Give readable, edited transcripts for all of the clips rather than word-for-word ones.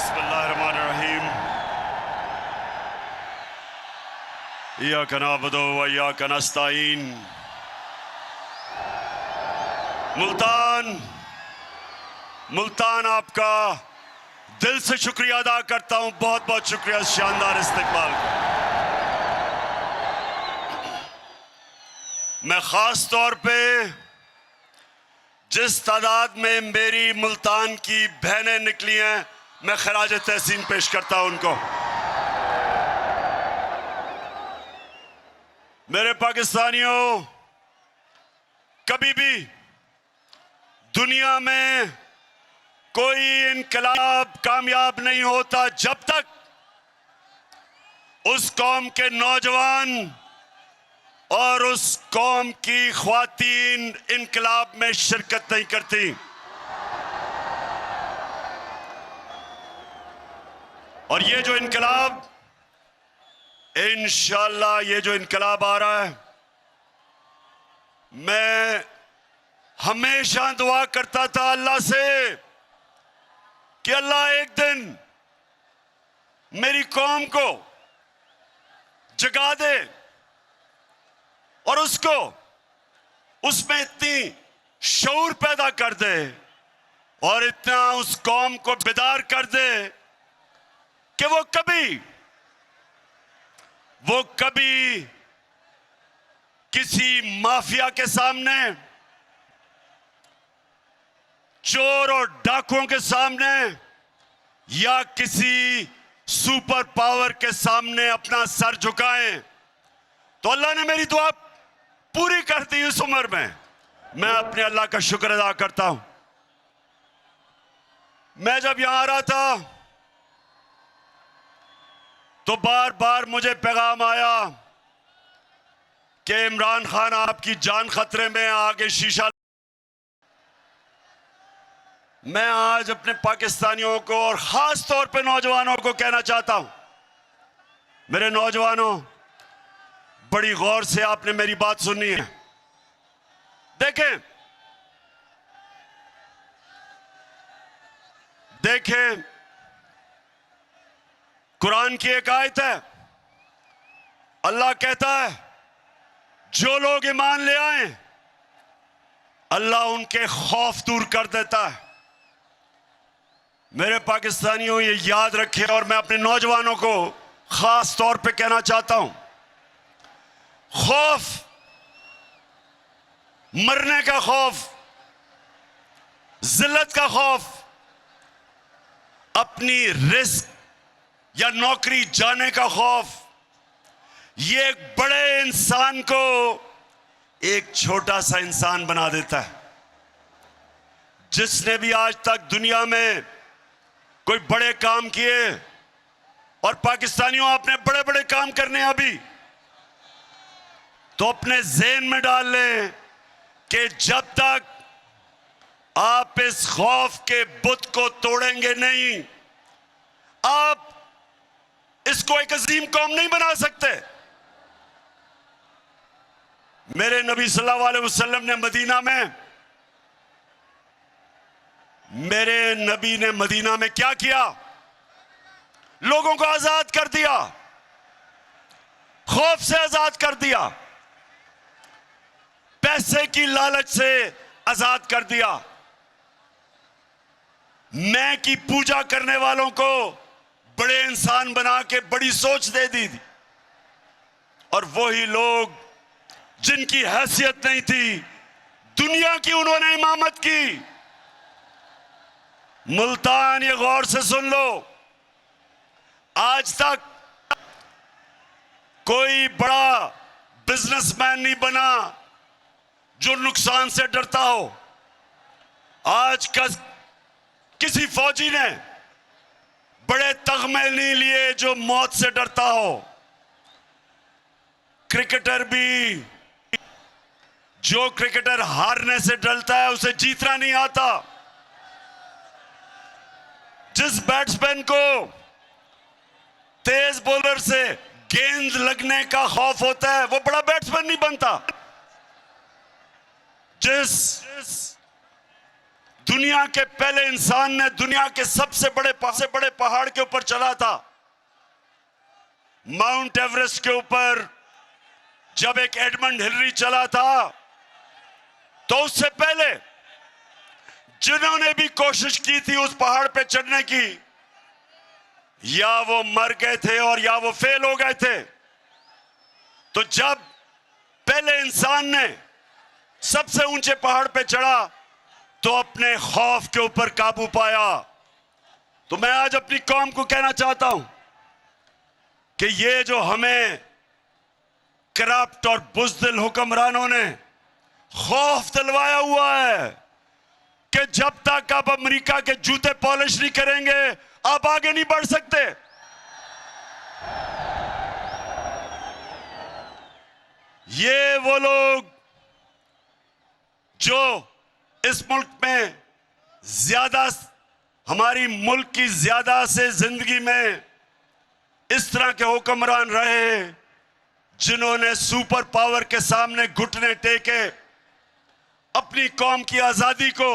बिस्मिल्लाहिर्रहमानिर्रहीम। इय्याका नअबुदु व इय्याका नस्तईन। मुल्तान आपका दिल से शुक्रिया अदा करता हूं। बहुत बहुत शुक्रिया शानदार इस्तकबाल का। मैं खास तौर पे जिस तादाद में मेरी मुल्तान की बहनें निकली हैं, मैं खराज तहसीन पेश करता हूं उनको। मेरे पाकिस्तानियों, कभी भी दुनिया में कोई इनकलाब कामयाब नहीं होता जब तक उस कौम के नौजवान और उस कौम की ख्वातीन इनकलाब में शिरकत नहीं करती। और ये जो इनकलाब, इंशाअल्लाह ये जो इनकलाब आ रहा है, मैं हमेशा दुआ करता था अल्लाह से कि अल्लाह एक दिन मेरी कौम को जगा दे और उसको उसमें इतनी शऊर पैदा कर दे और इतना उस कौम को बेदार कर दे कि वो कभी किसी माफिया के सामने, चोर और डाकुओं के सामने या किसी सुपर पावर के सामने अपना सर झुकाएं। तो अल्लाह ने मेरी दुआ पूरी कर दी इस उम्र में। मैं अपने अल्लाह का शुक्र अदा करता हूं। मैं जब यहां आ रहा था तो बार बार मुझे पैगाम आया कि इमरान खान आपकी जान खतरे में, आगे शीशा। मैं आज अपने पाकिस्तानियों को और खास तौर पे नौजवानों को कहना चाहता हूं, मेरे नौजवानों, बड़ी गौर से आपने मेरी बात सुननी है। देखें, कुरान की एक आयत है, अल्लाह कहता है जो लोग ईमान ले आए अल्लाह उनके खौफ दूर कर देता है। मेरे पाकिस्तानियों, ये याद रखें और मैं अपने नौजवानों को खास तौर पे कहना चाहता हूं, खौफ, मरने का खौफ, जिल्लत का खौफ, अपनी रिस्क या नौकरी जाने का खौफ, ये एक बड़े इंसान को एक छोटा सा इंसान बना देता है। जिसने भी आज तक दुनिया में कोई बड़े काम किए, और पाकिस्तानियों आपने बड़े बड़े काम करने अभी, तो अपने ज़हन में डाल लें कि जब तक आप इस खौफ के बुत को तोड़ेंगे नहीं, आप इसको एक अजीम कौम नहीं बना सकते। मेरे नबी सल्लल्लाहु अलैहि वसल्लम ने मदीना में क्या किया? लोगों को आजाद कर दिया, खौफ से आजाद कर दिया, पैसे की लालच से आजाद कर दिया, मैं की पूजा करने वालों को बड़े इंसान बना के बड़ी सोच दे दी थी। और वही लोग जिनकी हैसियत नहीं थी, दुनिया की उन्होंने इमामत की। मुल्तान, ये गौर से सुन लो, आज तक कोई बड़ा बिजनेसमैन नहीं बना जो नुकसान से डरता हो। आज का किसी फौजी ने बड़े तगमे नहीं लिए जो मौत से डरता हो। क्रिकेटर भी, जो क्रिकेटर हारने से डरता है उसे जीतना नहीं आता। जिस बैट्समैन को तेज बॉलर से गेंद लगने का खौफ होता है वो बड़ा बैट्समैन नहीं बनता। जिस दुनिया के पहले इंसान ने दुनिया के सबसे बड़े पहाड़ के ऊपर चला था, माउंट एवरेस्ट के ऊपर। जब एक एडमंड हिलरी चला था, तो उससे पहले जिन्होंने भी कोशिश की थी उस पहाड़ पे चढ़ने की, या वो मर गए थे और या वो फेल हो गए थे। तो जब पहले इंसान ने सबसे ऊंचे पहाड़ पे चढ़ा तो अपने खौफ के ऊपर काबू पाया। तो मैं आज अपनी कौम को कहना चाहता हूं कि ये जो हमें करप्ट और बुज़दिल हुक्मरानों ने खौफ दिलवाया हुआ है कि जब तक आप अमेरिका के जूते पॉलिश नहीं करेंगे आप आगे नहीं बढ़ सकते। ये वो लोग जो इस मुल्क में ज्यादा, हमारी मुल्क की ज्यादा से जिंदगी में इस तरह के हुक्मरान रहे जिन्होंने सुपर पावर के सामने घुटने टेके, अपनी कौम की आजादी को,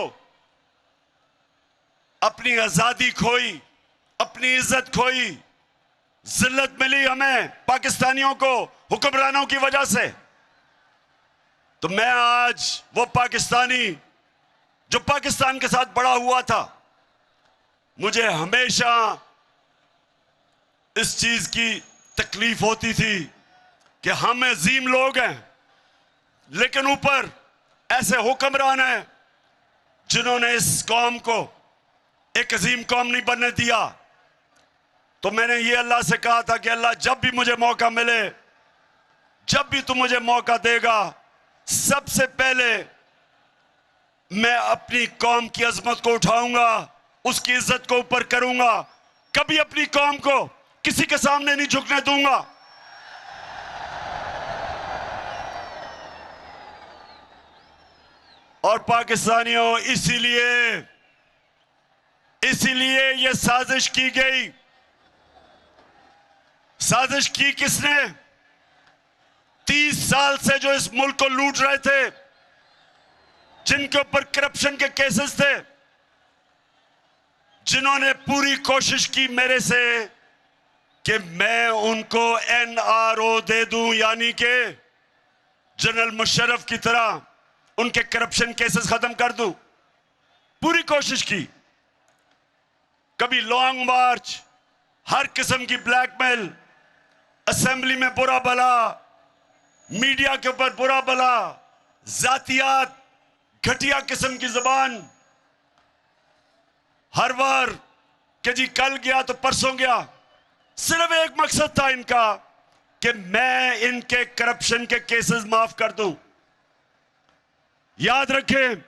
अपनी आजादी खोई, अपनी इज्जत खोई। जिल्लत मिली हमें पाकिस्तानियों को हुक्मरानों की वजह से। तो मैं आज वो पाकिस्तानी जो पाकिस्तान के साथ बड़ा हुआ था, मुझे हमेशा इस चीज की तकलीफ होती थी कि हम अजीम लोग हैं, लेकिन ऊपर ऐसे हुक्मरान हैं जिन्होंने इस कौम को एक अजीम कौम नहीं बनने दिया। तो मैंने ये अल्लाह से कहा था कि अल्लाह जब भी मुझे मौका मिले, जब भी तू मुझे मौका देगा, सबसे पहले मैं अपनी कौम की अजमत को उठाऊंगा, उसकी इज्जत को ऊपर करूंगा, कभी अपनी कौम को किसी के सामने नहीं झुकने दूंगा। और पाकिस्तानियों, इसीलिए यह साजिश की गई। साजिश की किसने? 30 साल से जो इस मुल्क को लूट रहे थे, जिनके ऊपर करप्शन के केसेस थे, जिन्होंने पूरी कोशिश की मेरे से कि मैं उनको NRO दे दूं, यानी कि जनरल मुशर्रफ की तरह उनके करप्शन केसेस खत्म कर दूं। पूरी कोशिश की। कभी लॉन्ग मार्च, हर किस्म की ब्लैकमेल, असेंबली में बुरा भला, मीडिया के ऊपर बुरा भला, जातियात, घटिया किस्म की जबान, हर बार कि जी कल गया तो परसों गया। सिर्फ एक मकसद था इनका कि मैं इनके करप्शन के केसेस माफ कर दूं। याद रखें,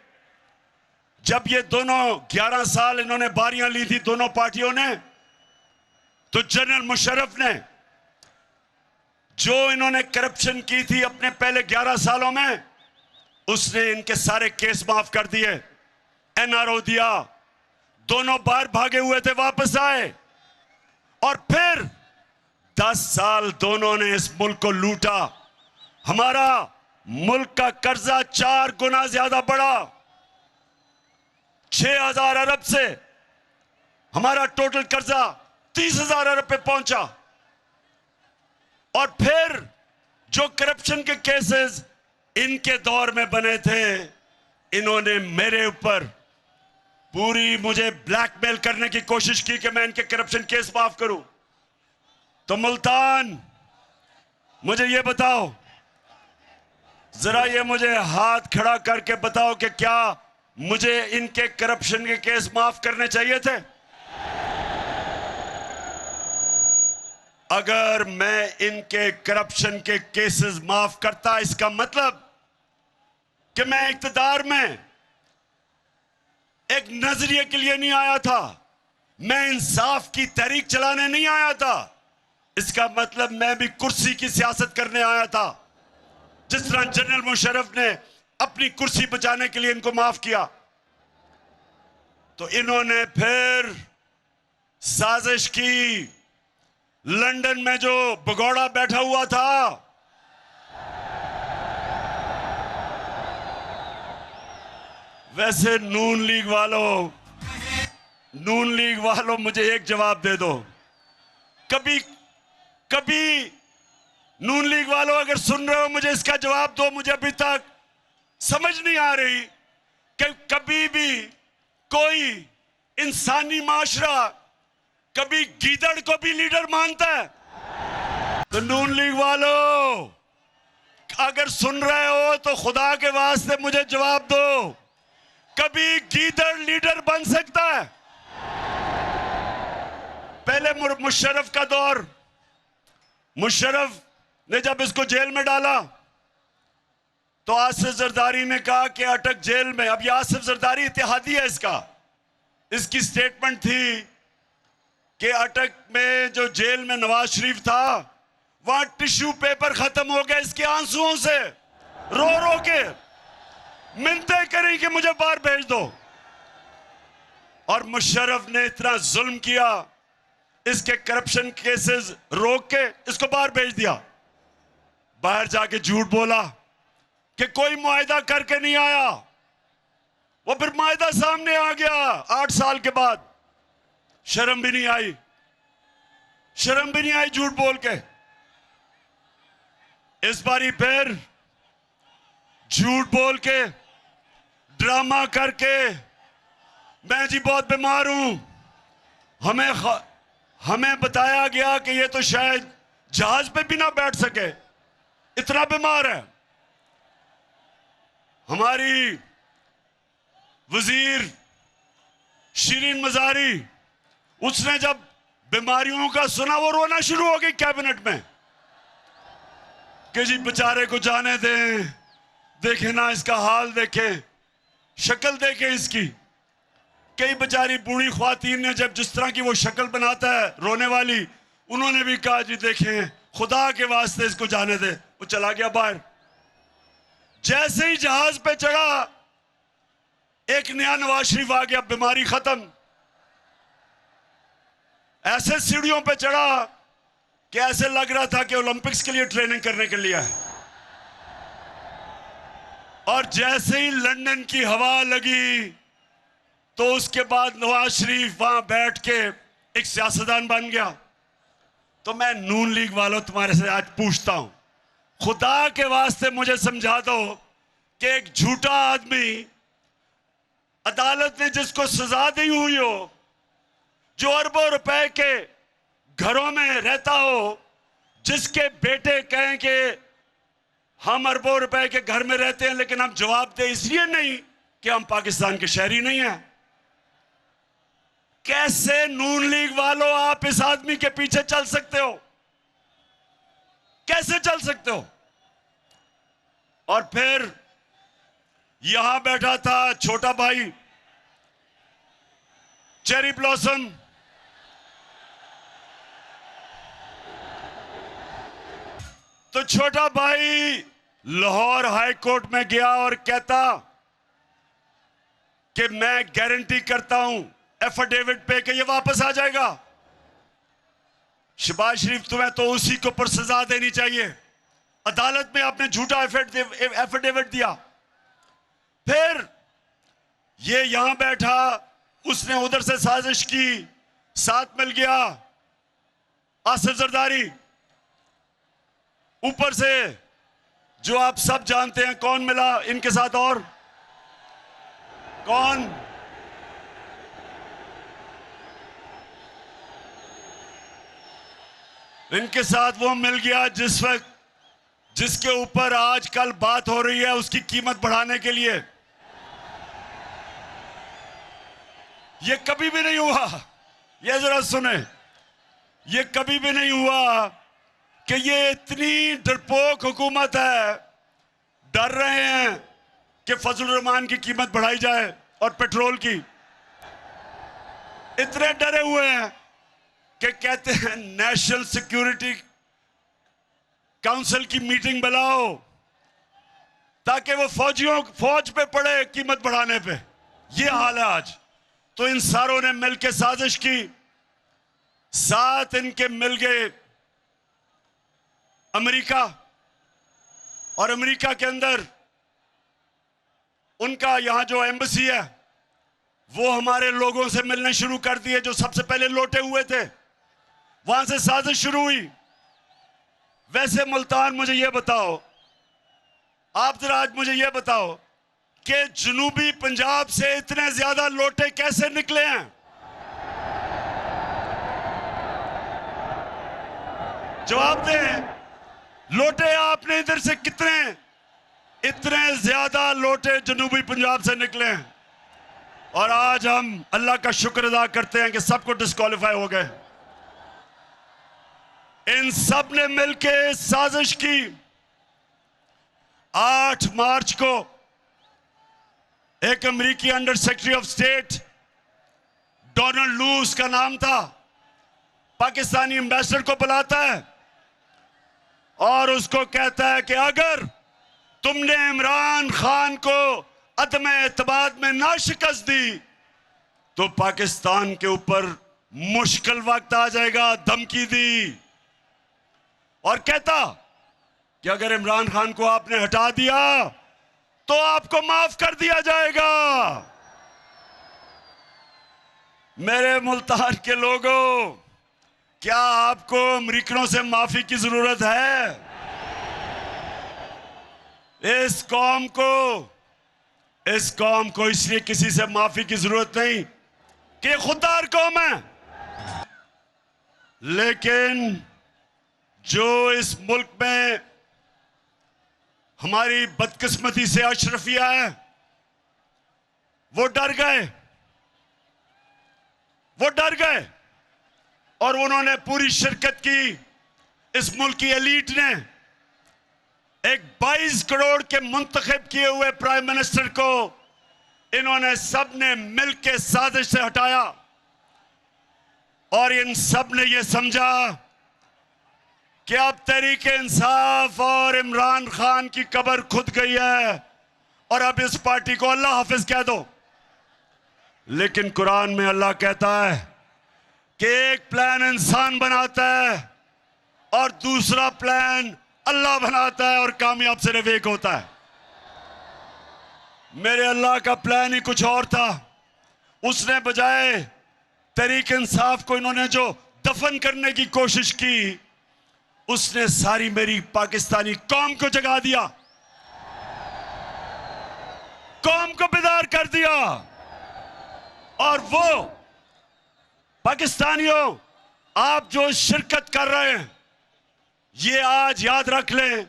जब ये दोनों 11 साल इन्होंने बारियां ली थी दोनों पार्टियों ने, तो जनरल मुशर्रफ ने जो इन्होंने करप्शन की थी अपने पहले 11 सालों में, उसने इनके सारे केस माफ कर दिए, NRO दिया। दोनों बाहर भागे हुए थे, वापस आए, और फिर 10 साल दोनों ने इस मुल्क को लूटा। हमारा मुल्क का कर्जा 4 गुना ज्यादा बढ़ा, 6,000 अरब से हमारा टोटल कर्जा 30,000 अरब पे पहुंचा। और फिर जो करप्शन के केसेस इनके दौर में बने थे, इन्होंने मेरे ऊपर पूरी मुझे ब्लैकमेल करने की कोशिश की कि मैं इनके करप्शन केस माफ करूं। तो मुल्तान, मुझे ये बताओ, जरा ये मुझे हाथ खड़ा करके बताओ कि क्या मुझे इनके करप्शन के केस माफ करने चाहिए थे? अगर मैं इनके करप्शन के केसेस माफ करता, इसका मतलब कि मैं इख्तिदार में एक नजरिए के लिए नहीं आया था, मैं इंसाफ की तहरीक चलाने नहीं आया था। इसका मतलब मैं भी कुर्सी की सियासत करने आया था। जिस तरह जनरल मुशर्रफ ने अपनी कुर्सी बचाने के लिए इनको माफ किया, तो इन्होंने फिर साजिश की। लंदन में जो भगोड़ा बैठा हुआ था, वैसे नून लीग वालों मुझे एक जवाब दे दो। कभी नून लीग वालों अगर सुन रहे हो मुझे इसका जवाब दो। मुझे अभी तक समझ नहीं आ रही कि कभी भी कोई इंसानी माशरा कभी गीदड़ को भी लीडर मानता है? तो नून लीग वालों अगर सुन रहे हो तो खुदा के वास्ते मुझे जवाब दो, कभी गीदड़ लीडर बन सकता है? पहले मुशर्रफ का दौर, मुशर्रफ ने जब इसको जेल में डाला तो आसिफ जरदारी ने कहा कि अटक जेल में। अब ये आसिफ जरदारी इत्तेहादी है, इसकी स्टेटमेंट थी कि अटक में जो जेल में नवाज शरीफ था वहां टिश्यू पेपर खत्म हो गया इसके आंसुओं से, रो रो के मिन्नतें करी कि मुझे बाहर भेज दो। और मुशर्रफ ने इतना जुल्म किया, इसके करप्शन केसेस रोक के इसको बाहर भेज दिया। बाहर जाके झूठ बोला कि कोई मुआहदा करके नहीं आया। वो फिर मुआहदा सामने आ गया 8 साल के बाद। शर्म भी नहीं आई, शर्म भी नहीं आई झूठ बोल के। इस बारी फिर झूठ बोल के, ड्रामा करके, मैं जी बहुत बीमार हूं, हमें बताया गया कि ये तो शायद जहाज पे भी ना बैठ सके, इतना बीमार है। हमारी वजीर शीरीन मजारी, उसने जब बीमारियों का सुना वो रोना शुरू हो गई कैबिनेट में कि जी बेचारे को जाने दें, देखे ना इसका हाल, देखे शक्ल देखे इसकी। कई बेचारी बूढ़ी ख्वातीन ने जब जिस तरह की वो शक्ल बनाता है रोने वाली, उन्होंने भी कहा जी देखें खुदा के वास्ते इसको जाने दे। वो चला गया बाहर। जैसे ही जहाज पे चढ़ा एक नया नवाज शरीफ आ गया, बीमारी खत्म। ऐसे सीढ़ियों पे चढ़ा कि ऐसे लग रहा था कि ओलंपिक्स के लिए ट्रेनिंग करने के लिए है। और जैसे ही लंदन की हवा लगी तो उसके बाद नवाज शरीफ वहां बैठ के एक सियासतदान बन गया। तो मैं नून लीग वालों तुम्हारे से आज पूछता हूं, खुदा के वास्ते मुझे समझा दो कि एक झूठा आदमी अदालत ने जिसको सजा दी हुई हो, जो अरबों रुपए के घरों में रहता हो, जिसके बेटे कहें कि हम अरबों रुपए के घर में रहते हैं लेकिन हम जवाब दे इसलिए नहीं कि हम पाकिस्तान के शहरी नहीं हैं। कैसे नून लीग वालों आप इस आदमी के पीछे चल सकते हो? कैसे चल सकते हो? और फिर यहां बैठा था छोटा भाई चेरी ब्लॉसम, तो छोटा भाई लाहौर हाई कोर्ट में गया और कहता कि मैं गारंटी करता हूं एफिडेविट पे कि ये वापस आ जाएगा। शहबाज शरीफ तुम्हें तो उसी के ऊपर सजा देनी चाहिए। अदालत में आपने झूठा एफिडेविट दिया। फिर ये यहां बैठा, उसने उधर से साजिश की, साथ मिल गया आसिफ जरदारी, ऊपर से जो आप सब जानते हैं कौन मिला इनके साथ, और कौन? इनके साथ वो मिल गया जिसके ऊपर आजकल बात हो रही है उसकी कीमत बढ़ाने के लिए। ये कभी भी नहीं हुआ, ये जरा सुने, ये कभी भी नहीं हुआ कि ये इतनी डरपोक हुकूमत है, डर रहे हैं कि फजल रहमान की कीमत बढ़ाई जाए और पेट्रोल की। इतने डरे हुए हैं कि कहते हैं नेशनल सिक्योरिटी काउंसिल की मीटिंग बुलाओ ताकि वो फौज पे पड़े कीमत बढ़ाने पे। ये हाल है आज। तो इन सारों ने मिलकर साजिश की, साथ इनके मिल गए अमेरिका, और अमेरिका के अंदर उनका यहां जो एम्बेसी है वो हमारे लोगों से मिलने शुरू कर दिए जो सबसे पहले लौटे हुए थे, वहां से साजिश शुरू हुई। वैसे मुल्तान, मुझे ये बताओ, आप जरा आज मुझे ये बताओ कि जनूबी पंजाब से इतने ज्यादा लोटे कैसे निकले हैं? जवाब दें। लोटे आपने इधर से कितने, इतने ज्यादा लोटे जनूबी पंजाब से निकले हैं। और आज हम अल्लाह का शुक्र अदा करते हैं कि सबको डिस्क्वालीफाई हो गए। इन सब ने मिलकर साजिश की। 8 मार्च को एक अमेरिकी under secretary of state, Donald लू उसका नाम था, पाकिस्तानी एम्बेसडर को बुलाता है और उसको कहता है कि अगर तुमने इमरान खान को अदम एतमाद में ना शिकस्त दी तो पाकिस्तान के ऊपर मुश्किल वक्त आ जाएगा। धमकी दी और कहता कि अगर इमरान खान को आपने हटा दिया तो आपको माफ कर दिया जाएगा। मेरे मुल्तान के लोगों, क्या आपको अमेरिकनों से माफी की जरूरत है? इस कौम को इसलिए किसी से माफी की जरूरत नहीं कि खुददार कौम है, लेकिन जो इस मुल्क में हमारी बदकिस्मती से अशरफिया है वो डर गए और उन्होंने पूरी शिरकत की। इस मुल्क की एलीट ने एक 22 करोड़ के मुंतखब किए हुए प्राइम मिनिस्टर को इन्होंने सब ने मिलकर साजिश से हटाया और इन सब ने यह समझा कि अब तहरीक इंसाफ और इमरान खान की कब्र खुद गई है और अब इस पार्टी को अल्लाह हाफिज कह दो। लेकिन कुरान में अल्लाह कहता है कि एक प्लान इंसान बनाता है और दूसरा प्लान अल्लाह बनाता है और कामयाब सिर्फ एक होता है। मेरे अल्लाह का प्लान ही कुछ और था। उसने बजाय तहरीक इंसाफ को इन्होंने जो दफन करने की कोशिश की, उसने सारी मेरी पाकिस्तानी कौम को जगा दिया, कौम को बेदार कर दिया। और वो पाकिस्तानियों, आप जो शिरकत कर रहे हैं, ये आज याद रख लें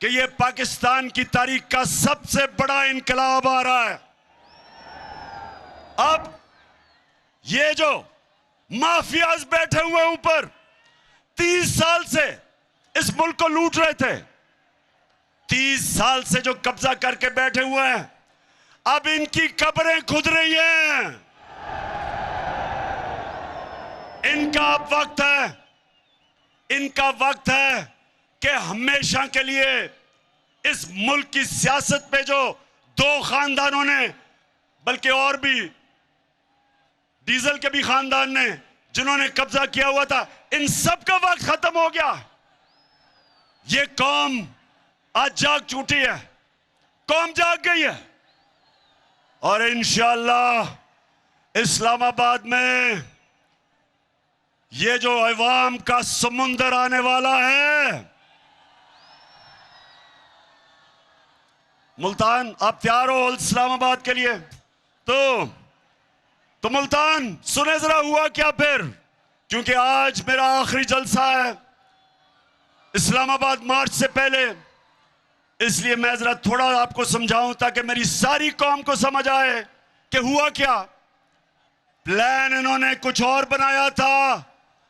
कि ये पाकिस्तान की तारीख का सबसे बड़ा इनकलाब आ रहा है। अब ये जो माफियाज बैठे हुए ऊपर 30 साल से इस मुल्क को लूट रहे थे, 30 साल से जो कब्जा करके बैठे हुए हैं, अब इनकी कब्रें खुद रही हैं। इनका वक्त है कि हमेशा के लिए इस मुल्क की सियासत पे जो 2 खानदानों ने, बल्कि और भी डीजल के भी खानदान ने जिन्होंने कब्जा किया हुआ था, इन सब का वक्त खत्म हो गया। ये कौम आज जाग चुकी है, कौम जाग गई है और इंशाअल्लाह इस्लामाबाद में ये जो अवाम का समुंदर आने वाला है। मुल्तान, आप तैयार हो इस्लामाबाद के लिए? तो मुल्तान सुने जरा हुआ क्या फिर, क्योंकि आज मेरा आखिरी जलसा है इस्लामाबाद मार्च से पहले, इसलिए मैं जरा थोड़ा आपको समझाऊं ताकि मेरी सारी कौम को समझ आए कि हुआ क्या। प्लान इन्होंने कुछ और बनाया था,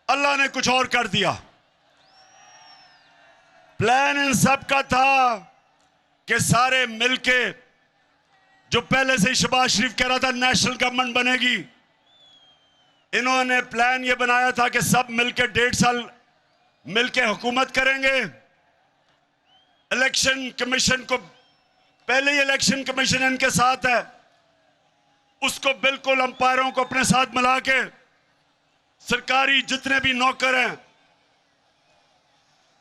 अल्लाह ने कुछ और कर दिया। प्लान इन सब का था कि सारे मिलके, जो पहले से ही शहबाज शरीफ कह रहा था नेशनल गवर्नमेंट बनेगी, इन्होंने प्लान ये बनाया था कि सब मिलके 1.5 साल मिलके हुकूमत करेंगे। इलेक्शन कमीशन को, पहले ही इलेक्शन कमीशन इनके साथ है, उसको बिल्कुल अंपायरों को अपने साथ मिला के सरकारी जितने भी नौकर हैं,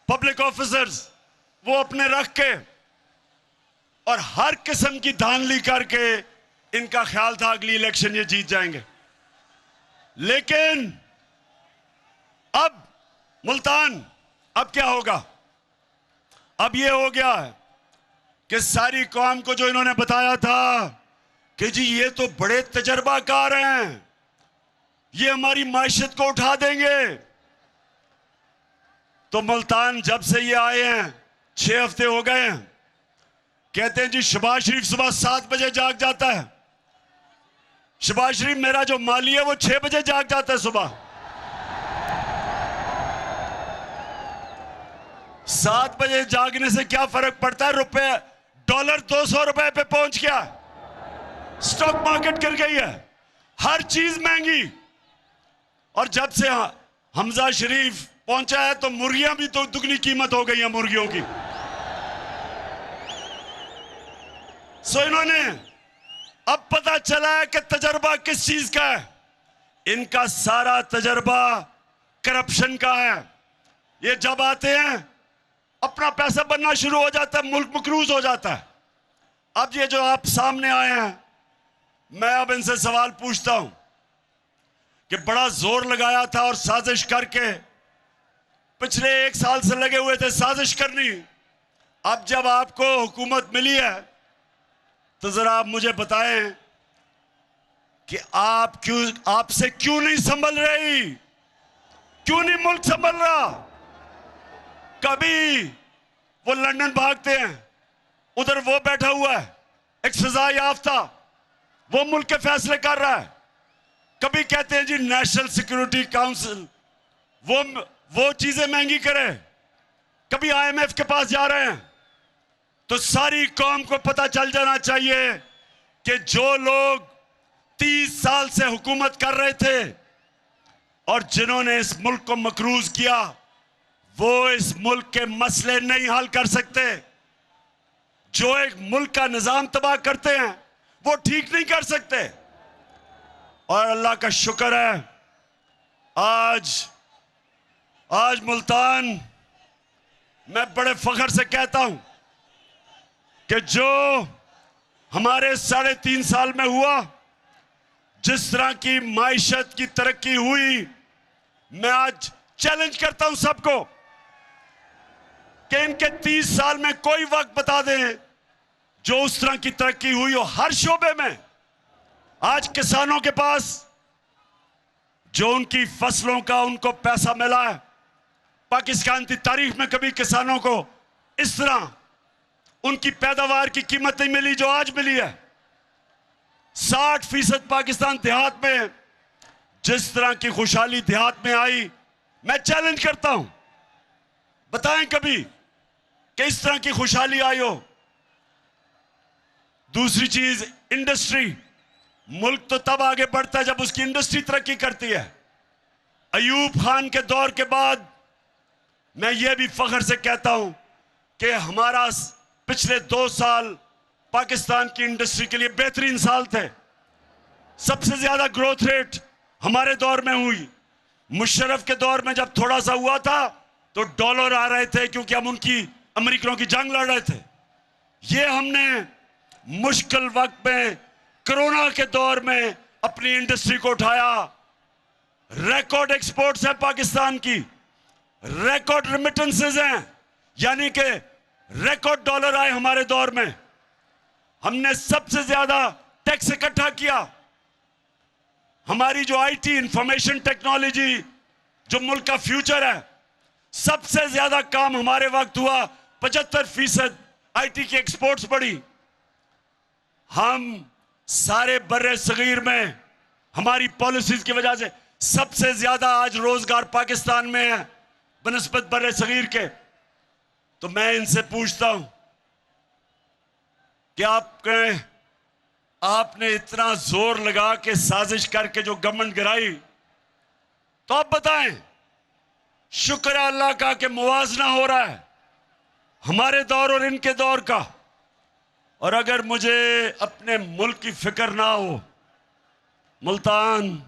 पब्लिक ऑफिसर्स, वो अपने रख के और हर किस्म की धांधली करके इनका ख्याल था अगली इलेक्शन ये जीत जाएंगे। लेकिन अब मुल्तान, अब क्या होगा? अब ये हो गया है कि सारी कौम को जो इन्होंने बताया था कि जी ये तो बड़े तजर्बाकार हैं, ये हमारी मायशत को उठा देंगे, तो मुल्तान जब से ये आए हैं 6 हफ्ते हो गए हैं, कहते हैं जी शहबाज शरीफ सुबह 7 बजे जाग जाता है। शहबाज शरीफ मेरा जो माली है वो 6 बजे जाग जाता है सुबह। 7 बजे जागने से क्या फर्क पड़ता है? डॉलर 200 रुपए पे पहुंच गया, स्टॉक मार्केट गिर गई है, हर चीज महंगी। और जब से हमजा शरीफ पहुंचा है तो मुर्गियां भी तो दुगनी कीमत हो गई है मुर्गियों की। सो इन्होंने अब पता चला है कि तजर्बा किस चीज का है। इनका सारा तजर्बा करप्शन का है। ये जब आते हैं अपना पैसा बनना शुरू हो जाता है, मुल्क मकरूज हो जाता है। अब ये जो आप सामने आए हैं, मैं अब इनसे सवाल पूछता हूं कि बड़ा जोर लगाया था और साजिश करके पिछले 1 साल से लगे हुए थे साजिश करनी। अब जब आपको हुकूमत मिली है तो जरा आप मुझे बताएं कि आपसे क्यों नहीं संभल रही, क्यों नहीं मुल्क संभल रहा? कभी वो लंदन भागते हैं, उधर वो बैठा हुआ है एक सजा याफ्ता, वो मुल्क के फैसले कर रहा है। कभी कहते हैं जी नेशनल सिक्योरिटी काउंसिल वो चीजें महंगी करे, कभी IMF के पास जा रहे हैं। तो सारी कौम को पता चल जाना चाहिए कि जो लोग 30 साल से हुकूमत कर रहे थे और जिन्होंने इस मुल्क को मकरूज किया, वो इस मुल्क के मसले नहीं हल कर सकते। जो एक मुल्क का निजाम तबाह करते हैं वो ठीक नहीं कर सकते। और अल्लाह का शुक्र है आज मुल्तान, मैं बड़े फख्र से कहता हूं कि जो हमारे 3.5 साल में हुआ, जिस तरह की माइशत की तरक्की हुई, मैं आज चैलेंज करता हूं सबको कि इनके 30 साल में कोई वक्त बता दें जो उस तरह की तरक्की हुई हो हर शोबे में। आज किसानों के पास जो उनकी फसलों का उनको पैसा मिला है, पाकिस्तान की तारीख में कभी किसानों को इस तरह उनकी पैदावार की कीमत नहीं मिली जो आज मिली है। 60% पाकिस्तान देहात में जिस तरह की खुशहाली देहात में आई, मैं चैलेंज करता हूं, बताएं कभी कि इस तरह की खुशहाली आई हो। दूसरी चीज इंडस्ट्री, मुल्क तो तब आगे बढ़ता है जब उसकी इंडस्ट्री तरक्की करती है। अयूब खान के दौर के बाद मैं ये भी फख्र से कहता हूं कि हमारा पिछले 2 साल पाकिस्तान की इंडस्ट्री के लिए बेहतरीन साल थे। सबसे ज्यादा ग्रोथ रेट हमारे दौर में हुई। मुशर्रफ के दौर में जब थोड़ा सा हुआ था तो डॉलर आ रहे थे क्योंकि हम उनकी अमेरिकनों की जंग लड़ रहे थे। ये हमने मुश्किल वक्त में कोरोना के दौर में अपनी इंडस्ट्री को उठाया। रिकॉर्ड एक्सपोर्ट्स है पाकिस्तान की, रिकॉर्ड रिमिटेंसेस हैं, यानी कि रिकॉर्ड डॉलर आए हमारे दौर में। हमने सबसे ज्यादा टैक्स इकट्ठा किया। हमारी जो IT इंफॉर्मेशन टेक्नोलॉजी जो मुल्क का फ्यूचर है, सबसे ज्यादा काम हमारे वक्त हुआ। 75% IT की एक्सपोर्ट्स बढ़ी। हम सारे बर्रे सगीर में हमारी पॉलिसीज की वजह से सबसे ज्यादा आज रोजगार पाकिस्तान में है बनस्बत बर्रे सगीर के। तो मैं इनसे पूछता हूं कि आपने इतना जोर लगा के साजिश करके जो गवर्नमेंट गिराई, तो आप बताएं, शुक्र है अल्लाह का कि मुवाजना हो रहा है हमारे दौर और इनके दौर का। और अगर मुझे अपने मुल्क की फिक्र ना हो मुल्तान,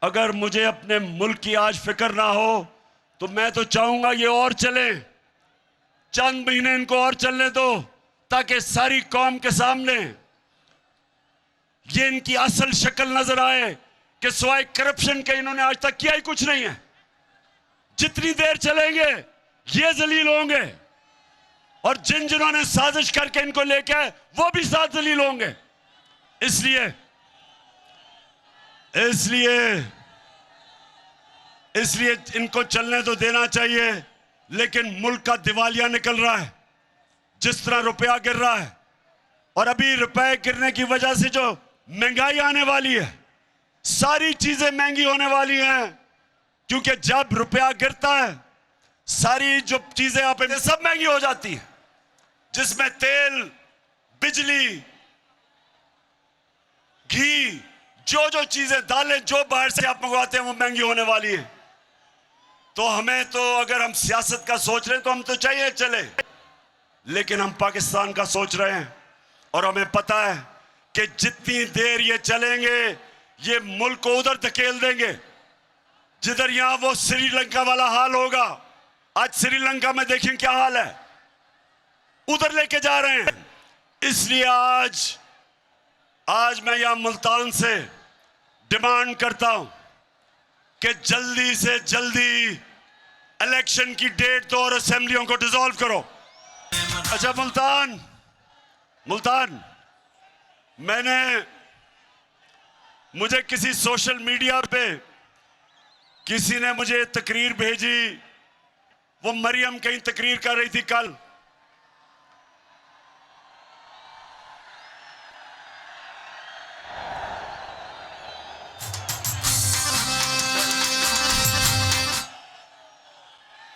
अगर मुझे अपने मुल्क की आज फिक्र ना हो तो मैं तो चाहूंगा ये और चले, चंद महीने इनको और चलने दो, ताकि सारी कौम के सामने ये इनकी असल शक्ल नजर आए कि सिवाय करप्शन के इन्होंने आज तक किया ही कुछ नहीं है। जितनी देर चलेंगे ये जलील होंगे और जिन्होंने साजिश करके इनको लेके वो भी साथ जलील होंगे। इसलिए इनको चलने तो देना चाहिए, लेकिन मुल्क का दिवालिया निकल रहा है। जिस तरह रुपया गिर रहा है और अभी रुपए गिरने की वजह से जो महंगाई आने वाली है, सारी चीजें महंगी होने वाली हैं, क्योंकि जब रुपया गिरता है सारी जो चीजें आप सब महंगी हो जाती है, जिसमें तेल, बिजली, घी, जो चीजें, दालें जो बाहर से आप मंगवाते हैं वो महंगी होने वाली है। तो हमें तो अगर हम सियासत का सोच रहे हैं तो हम तो चाहिए चले, लेकिन हम पाकिस्तान का सोच रहे हैं और हमें पता है कि जितनी देर ये चलेंगे ये मुल्क को उधर धकेल देंगे जिधर यहां वो श्रीलंका वाला हाल होगा। आज श्रीलंका में देखें क्या हाल है, उधर लेके जा रहे हैं। इसलिए आज मैं यहां मुल्तान से डिमांड करता हूं कि जल्दी से जल्दी इलेक्शन की डेट दो और असेंबलियों को डिसॉल्व करो। अच्छा, मुल्तान मुझे किसी सोशल मीडिया पे किसी ने मुझे तकरीर भेजी, वो मरियम कहीं तकरीर कर रही थी कल।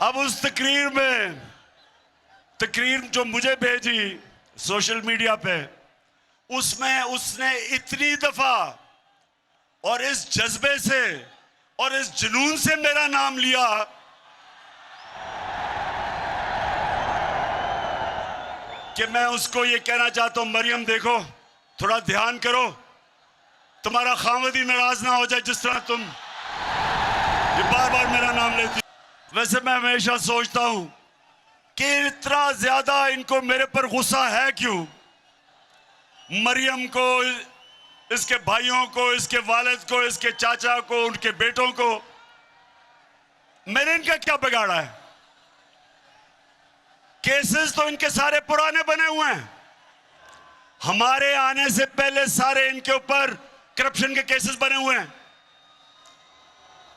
अब उस तकरीर जो मुझे भेजी सोशल मीडिया पे, उसमें उसने इतनी दफा और इस जज्बे से और इस जुनून से मेरा नाम लिया कि मैं उसको ये कहना चाहता हूं, मरियम देखो, थोड़ा ध्यान करो, तुम्हारा खामद ही नाराज ना हो जाए जिस तरह तुम ये बार बार मेरा नाम लेती। वैसे मैं हमेशा सोचता हूं कि इतना ज्यादा इनको मेरे पर गुस्सा है क्यों। मरियम को, इसके भाइयों को, इसके वालिद को, इसके चाचा को, उनके बेटों को, मैंने इनका क्या बिगाड़ा है? केसेस तो इनके सारे पुराने बने हुए हैं। हमारे आने से पहले सारे इनके ऊपर करप्शन के केसेस बने हुए हैं।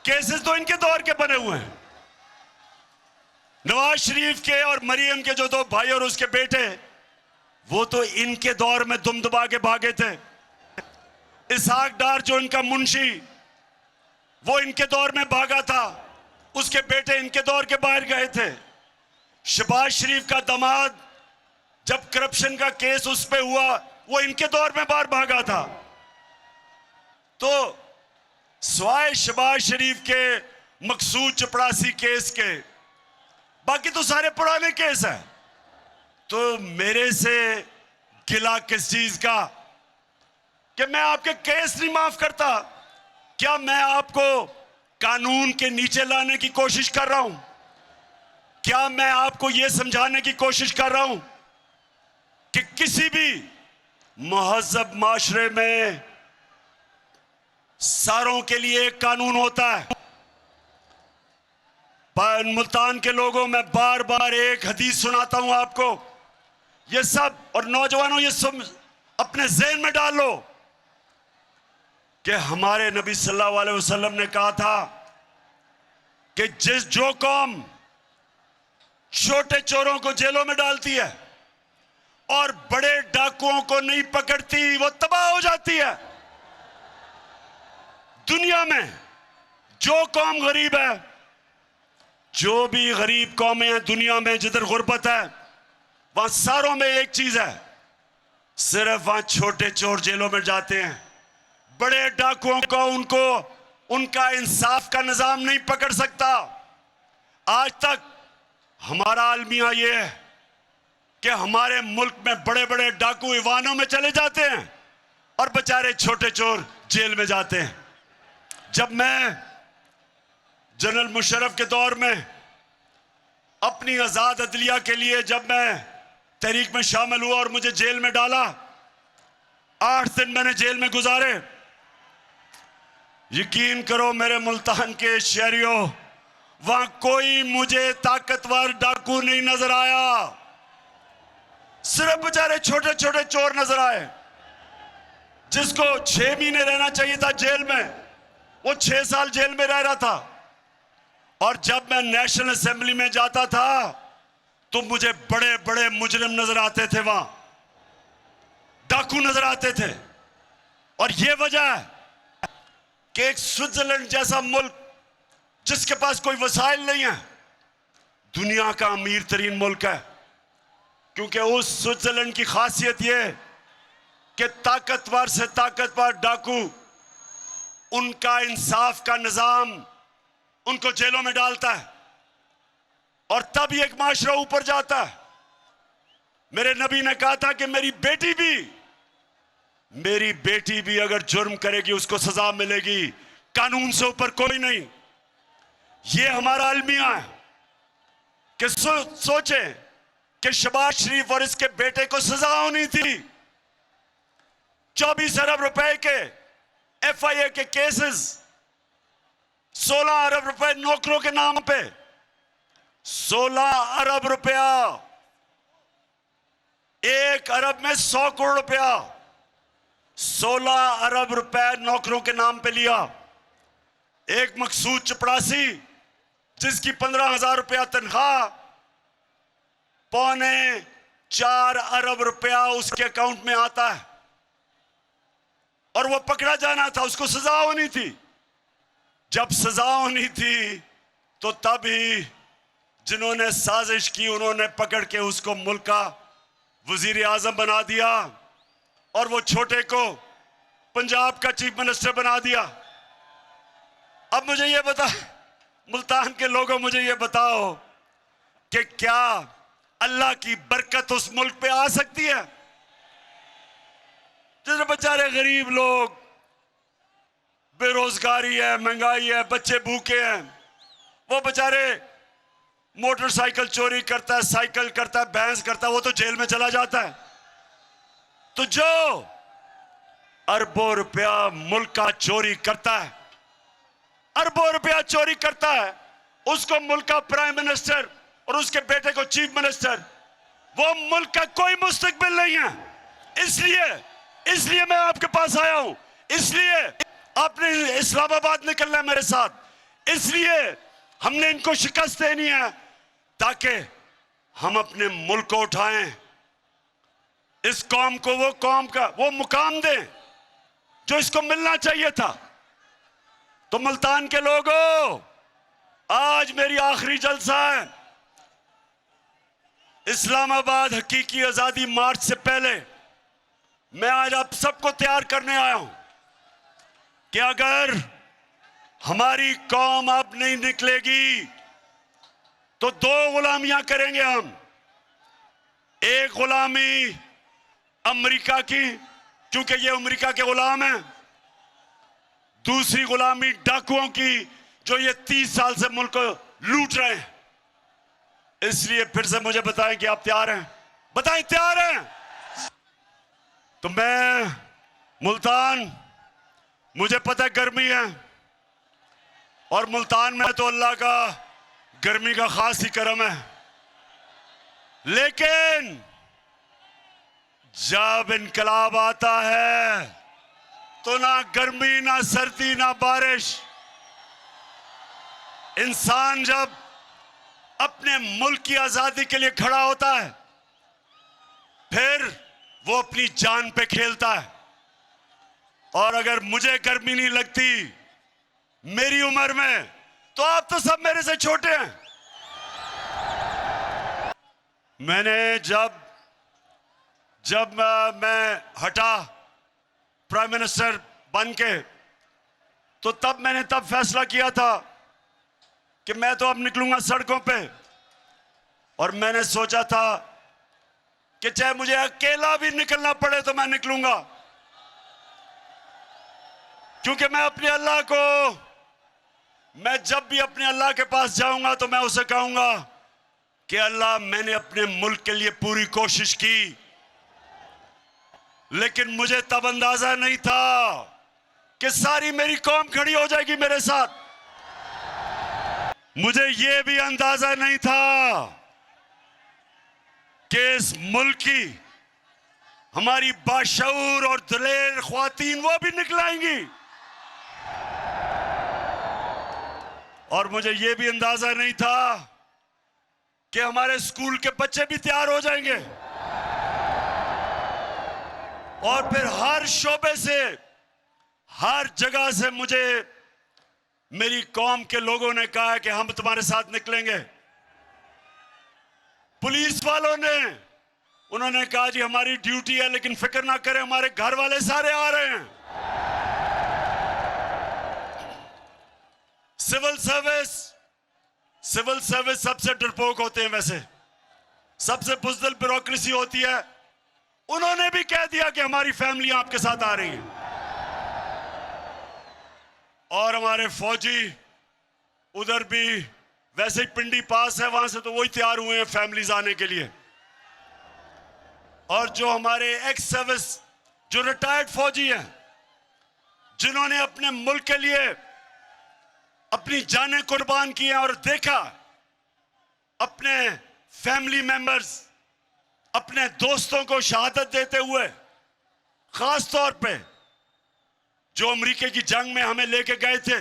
केसेस तो इनके दौर के बने हुए हैं। नवाज शरीफ के और मरियम के जो दो भाई और उसके बेटे, वो तो इनके दौर में दुम दबा के भागे थे। इसहाक डार जो इनका मुंशी, वो इनके दौर में भागा था, उसके बेटे इनके दौर के बाहर गए थे। शहबाज शरीफ का दामाद, जब करप्शन का केस उस पे हुआ, वो इनके दौर में बाहर भागा था। तो स्वाय शहबाज शरीफ के मकसूद चपड़ासी केस के, बाकी तो सारे पुराने केस हैं। तो मेरे से गिला किस चीज का कि मैं आपके केस नहीं माफ करता? क्या मैं आपको कानून के नीचे लाने की कोशिश कर रहा हूं? क्या मैं आपको यह समझाने की कोशिश कर रहा हूं कि किसी भी महज़ब माशरे में सारों के लिए एक कानून होता है? मुल्तान के लोगों, मैं बार बार एक हदीस सुनाता हूं आपको, ये सब, और नौजवानों ये सब अपने ज़हन में डाल लो कि हमारे नबी सल्लल्लाहु अलैहि वसल्लम ने कहा था कि जो कौम छोटे चोरों को जेलों में डालती है और बड़े डाकुओं को नहीं पकड़ती, वो तबाह हो जाती है। दुनिया में जो कौम गरीब है, जो भी गरीब कौमें हैं दुनिया में, जिधर गुर्बत है, वहां सारों में एक चीज है, सिर्फ वहां छोटे चोर जेलों में जाते हैं। बड़े डाकुओं को उनका इंसाफ का निजाम नहीं पकड़ सकता। आज तक हमारा अलमिया ये है कि हमारे मुल्क में बड़े बड़े डाकू ईवानों में चले जाते हैं और बेचारे छोटे चोर जेल में जाते हैं। जब मैं जनरल मुशर्रफ के दौर में अपनी आजाद अदलिया के लिए जब मैं तहरीक में शामिल हुआ और मुझे जेल में डाला। 8 दिन मैंने जेल में गुजारे। यकीन करो मेरे मुल्तान के शहरियों, वहां कोई मुझे ताकतवर डाकू नहीं नजर आया, सिर्फ बेचारे छोटे छोटे चोर नजर आए। जिसको 6 महीने रहना चाहिए था जेल में, वो 6 साल जेल में रह रहा था। और जब मैं नेशनल असेंबली में जाता था तो मुझे बड़े बड़े मुजरिम नजर आते थे, वहां डाकू नजर आते थे। और यह वजह है कि एक स्विट्जरलैंड जैसा मुल्क जिसके पास कोई वसाइल नहीं है, दुनिया का अमीर तरीन मुल्क है, क्योंकि उस स्विट्जरलैंड की खासियत यह कि ताकतवर से ताकतवर डाकू, उनका इंसाफ का निजाम उनको जेलों में डालता है और तब एक माशरा ऊपर जाता है। मेरे नबी ने कहा था कि मेरी बेटी भी अगर जुर्म करेगी उसको सजा मिलेगी, कानून से ऊपर कोई नहीं। ये हमारा अलमिया है कि सोचे कि शहबाज शरीफ और इसके बेटे को सजा होनी थी। 24 अरब रुपए के FIA के केसेस, 16 अरब रुपए नौकरों के नाम पे, 16 अरब रुपया, 1 अरब में 100 करोड़ रुपया, 16 अरब रुपए नौकरों के नाम पे लिया। एक मकसूद चपड़ासी जिसकी 15,000 रुपया तनख्वाह, 4.25 अरब रुपया उसके अकाउंट में आता है और वो पकड़ा जाना था, उसको सजा होनी थी। जब सजा होनी थी तो तभी जिन्होंने साजिश की उन्होंने पकड़ के उसको मुल्क का वजीर आजम बना दिया और वो छोटे को पंजाब का चीफ मिनिस्टर बना दिया। अब मुझे ये बता, मुल्तान के लोगों, मुझे ये बताओ कि क्या अल्लाह की बरकत उस मुल्क पे आ सकती है जिसमें बेचारे गरीब लोग, बेरोजगारी है, महंगाई है, बच्चे भूखे हैं, वो बेचारे मोटरसाइकिल चोरी करता है, साइकिल करता है, भैंस करता है, वो तो जेल में चला जाता है। तो जो अरबों रुपया मुल्क का चोरी करता है, अरबों रुपया चोरी करता है, उसको मुल्क का प्राइम मिनिस्टर और उसके बेटे को चीफ मिनिस्टर, वो मुल्क का कोई मुस्तकबिल नहीं है। इसलिए मैं आपके पास आया हूं, इसलिए आपने इस्लामाबाद निकलना है मेरे साथ, इसलिए हमने इनको शिकस्त देनी है ताकि हम अपने मुल्क को उठाएं, इस कौम को वो मुकाम दें जो इसको मिलना चाहिए था। तो मुल्तान के लोगों, आज मेरी आखिरी जलसा है। इस्लामाबाद हकीकी आजादी मार्च से पहले मैं आज आप सबको तैयार करने आया हूं कि अगर हमारी कौम अब नहीं निकलेगी तो 2 गुलामियां करेंगे हम। एक गुलामी अमेरिका की, क्योंकि ये अमेरिका के गुलाम हैं। दूसरी गुलामी डाकुओं की, जो ये 30 साल से मुल्क को लूट रहे हैं। इसलिए फिर से मुझे बताएं कि आप तैयार हैं? बताएं तैयार हैं? तो मैं मुल्तान, मुझे पता है गर्मी है और मुल्तान में तो अल्लाह का गर्मी का खास ही करम है, लेकिन जब इनकलाब आता है तो ना गर्मी, ना सर्दी, ना बारिश। इंसान जब अपने मुल्क की आजादी के लिए खड़ा होता है फिर वो अपनी जान पे खेलता है। और अगर मुझे गर्मी नहीं लगती मेरी उम्र में, तो आप तो सब मेरे से छोटे हैं। मैंने जब मैं हटा प्राइम मिनिस्टर बन के, तो तब मैंने फैसला किया था कि मैं तो अब निकलूंगा सड़कों पे। और मैंने सोचा था कि चाहे मुझे अकेला भी निकलना पड़े तो मैं निकलूंगा, क्योंकि मैं अपने अल्लाह को, मैं जब भी अपने अल्लाह के पास जाऊंगा तो मैं उसे कहूंगा कि अल्लाह मैंने अपने मुल्क के लिए पूरी कोशिश की, लेकिन मुझे तब अंदाजा नहीं था कि सारी मेरी कौम खड़ी हो जाएगी मेरे साथ। मुझे यह भी अंदाजा नहीं था कि इस मुल्क की हमारी बाशऊर और दलेर ख्वातीन वो भी निकलाएंगी, और मुझे यह भी अंदाजा नहीं था कि हमारे स्कूल के बच्चे भी तैयार हो जाएंगे। और फिर हर शोबे से, हर जगह से मुझे मेरी कौम के लोगों ने कहा कि हम तुम्हारे साथ निकलेंगे। पुलिस वालों ने, उन्होंने कहा जी हमारी ड्यूटी है, लेकिन फिक्र ना करें, हमारे घर वाले सारे आ रहे हैं। सिविल सर्विस सबसे डरपोक होते हैं, वैसे सबसे बुज़दिल ब्यूरोक्रेसी होती है। उन्होंने भी कह दिया कि हमारी फैमिली आपके साथ आ रही है, और हमारे फौजी उधर भी वैसे ही पिंडी पास है, वहां से तो वही तैयार हुए हैं फैमिलीज आने के लिए। और जो हमारे एक्स सर्विस, जो रिटायर्ड फौजी हैं, जिन्होंने अपने मुल्क के लिए अपनी जानें कुर्बान की हैं और देखा अपने फैमिली मेंबर्स, अपने दोस्तों को शहादत देते हुए, खास तौर पे जो अमेरिका की जंग में हमें लेके गए थे,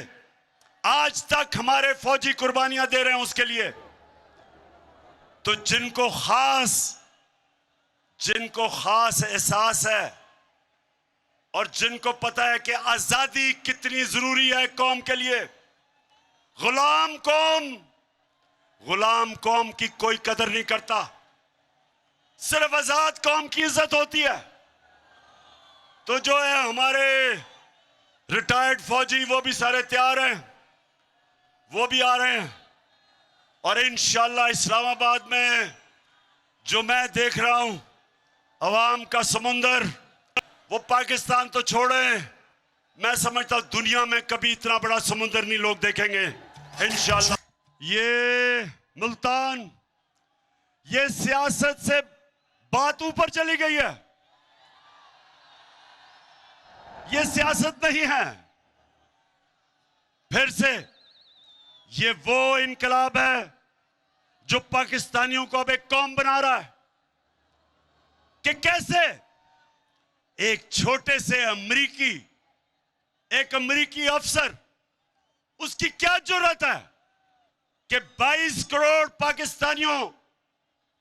आज तक हमारे फौजी कुर्बानियां दे रहे हैं उसके लिए। तो जिनको खास एहसास है और जिनको पता है कि आजादी कितनी जरूरी है कौम के लिए, गुलाम कौम की कोई कदर नहीं करता, सिर्फ आजाद कौम की इज्जत होती है। तो जो है हमारे रिटायर्ड फौजी, वो भी सारे तैयार हैं, वो भी आ रहे हैं। और इंशाअल्लाह इस्लामाबाद में जो मैं देख रहा हूं, अवाम का समुंदर, वो पाकिस्तान तो छोड़े, मैं समझता हूं दुनिया में कभी इतना बड़ा समुंदर नहीं लोग देखेंगे इंशाअल्लाह। ये मुल्तान, ये सियासत से बात ऊपर चली गई है, ये सियासत नहीं है। फिर से ये वो इनकलाब है जो पाकिस्तानियों को अब एक कौम बना रहा है कि कैसे एक छोटे से एक अमेरिकी अफसर, उसकी क्या जरूरत है कि 22 करोड़ पाकिस्तानियों